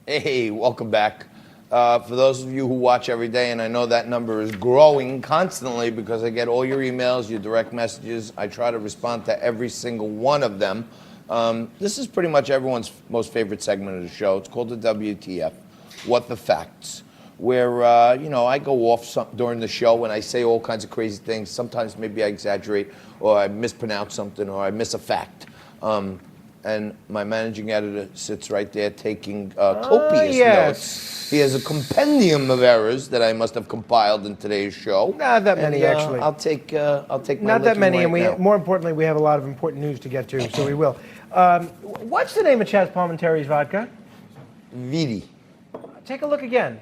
Hey, welcome back. For those of you who watch every day, and I know that number is growing constantly because I get all your emails, your direct messages. I try to respond to every single one of them. This is pretty much everyone's most favorite segment of the show. It's called the WTF, What the Facts, where, I go off during the show and I say all kinds of crazy things. Sometimes maybe I exaggerate or I mispronounce something or I miss a fact. And my managing editor sits right there taking copious notes. He has a compendium of errors that I must have compiled in today's show. Not that many, actually. I'll take my Not that many, right and more importantly, we have a lot of important news to get to, so we will. What's the name of Chaz Palminteri's vodka? Vidi. Take a look again.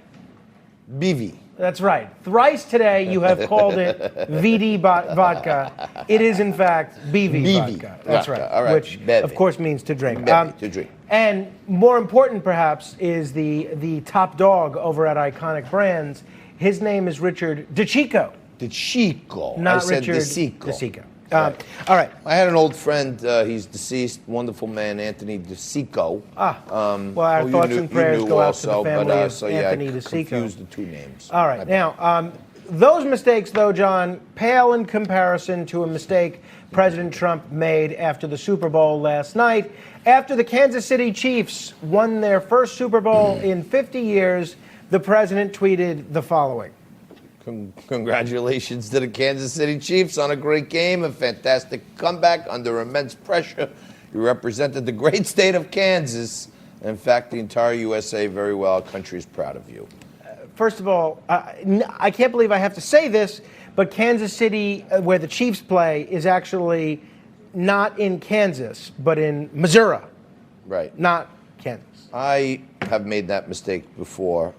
Bivi. That's right. Thrice today you have called it VD vodka. It is, in fact, BV vodka. That's right. All right. Which, of course, means to drink. To drink. And more important, perhaps, is the top dog over at Iconic Brands. His name is Richard DeCicco. DeCicco. Not I said Richard DeCicco. All right. I had an old friend, he's deceased, wonderful man, Anthony DeCicco. Well, our thoughts and prayers go out to the family of Anthony DeCicco. Confused the two names. All right. Now, those mistakes, though, John, pale in comparison to a mistake President Trump made after the Super Bowl last night. After the Kansas City Chiefs won their first Super Bowl in 50 years, the president tweeted the following. Congratulations to the Kansas City Chiefs on a great game, a fantastic comeback under immense pressure. You represented the great state of Kansas. In fact, the entire USA very well. Our country is proud of you. First of all, I can't believe I have to say this, but Kansas City, where the Chiefs play, is actually not in Kansas, but in Missouri. Right. Not Kansas. I have made that mistake before.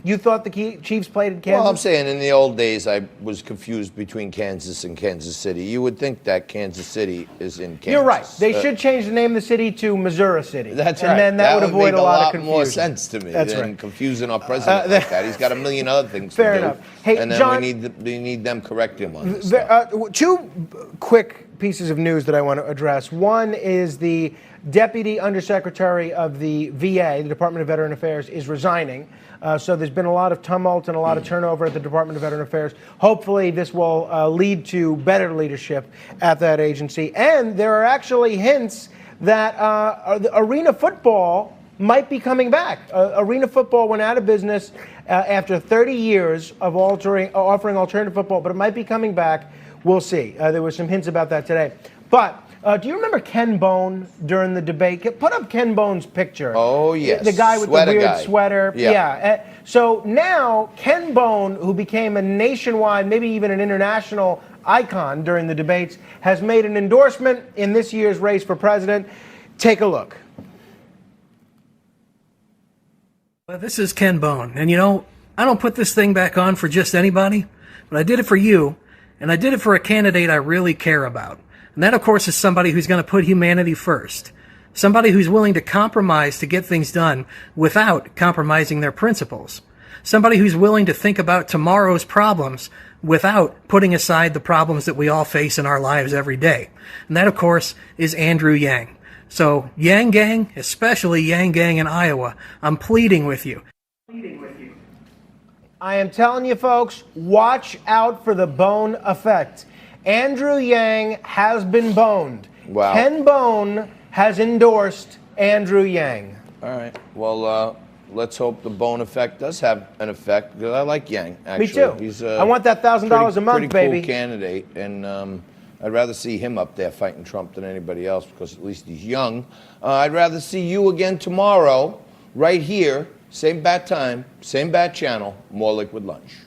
You thought the Chiefs played in Kansas? Well, I'm saying in the old days, I was confused between Kansas and Kansas City. You would think that Kansas City is in Kansas. You're right. They should change the name of the city to Missouri City. That's right. And then that would avoid a lot of confusion. More sense to me than confusing our president like that. He's got a million other things Fair to do. enough. Hey, and then John, we need them correct him on this two quick pieces of news that I want to address. One is the Deputy Undersecretary of the VA, the Department of Veteran Affairs, is resigning. So there's been a lot of tumult and a lot of turnover at the Department of Veteran Affairs. Hopefully this will lead to better leadership at that agency. And there are actually hints that arena football might be coming back. Arena football went out of business after 30 years of offering alternative football, but it might be coming back. We'll see. There were some hints about that today. But do you remember Ken Bone during the debate? Put up Ken Bone's picture. Oh, yes. The guy with the weird sweater. Yeah. So now Ken Bone, who became a nationwide, maybe even an international icon during the debates, has made an endorsement in this year's race for president. Take a look. Well, this is Ken Bone. And I don't put this thing back on for just anybody, but I did it for you, and I did it for a candidate I really care about. And that, of course, is somebody who's going to put humanity first. Somebody who's willing to compromise to get things done without compromising their principles. Somebody who's willing to think about tomorrow's problems without putting aside the problems that we all face in our lives every day. And that, of course, is Andrew Yang. So, Yang Gang, especially Yang Gang in Iowa, I'm pleading with you. I am telling you, folks, watch out for the Bone effect. Andrew Yang has been boned. Wow. Ken Bone has endorsed Andrew Yang. All right. Well, let's hope the Bone effect does have an effect, because I like Yang, actually. Me too. He's I want that $1,000 a month, pretty baby. Cool candidate, and I'd rather see him up there fighting Trump than anybody else, because at least he's young. I'd rather see you again tomorrow, right here, same bat time, same bat channel, more Liquid Lunch.